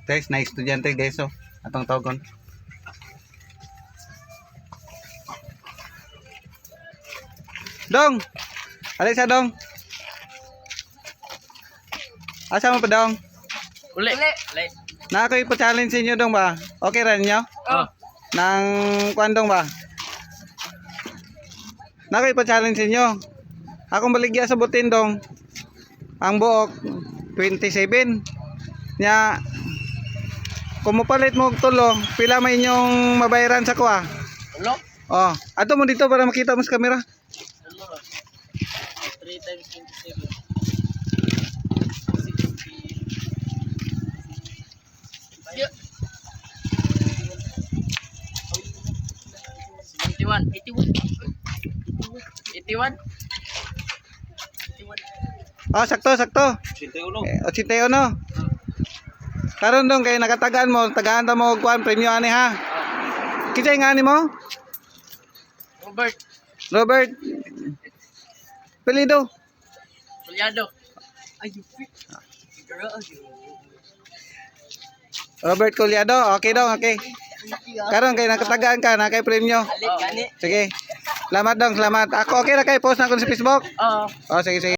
Guys, na estudyante guys, oh. Atong togon. Dong! Alis sa Dong. Asa mo pa Dong? Uli. Na ako ipa-challenge sa inyo Dong ba? Okay rin nyo? Oh. Nang kuandong ba? Na ako ipa-challenge sa inyo. Akong baligya sa butin Dong. Ang buok 27. Nya kung mapalit mo og tulo, pila may inyong mabayaran sa kuha? Ulo? Oh, ato mo dito para makita mo sa kamera. 3 times 27. 81. 81. Oh, sakto. 81. Karon Dong kay nakatagaan mo, tagaan ta mo og kuan premyo ani ha. Kinsay nga ani mo? Robert. Pelido. Pulyado. Robert Collado. Okay Dong, okay. Karon kay nakatagaan ka na kay premyo. Sige. Salamat Dong, salamat. Ako okay ra kay post na ko sa Facebook. Oo. Oh, sige.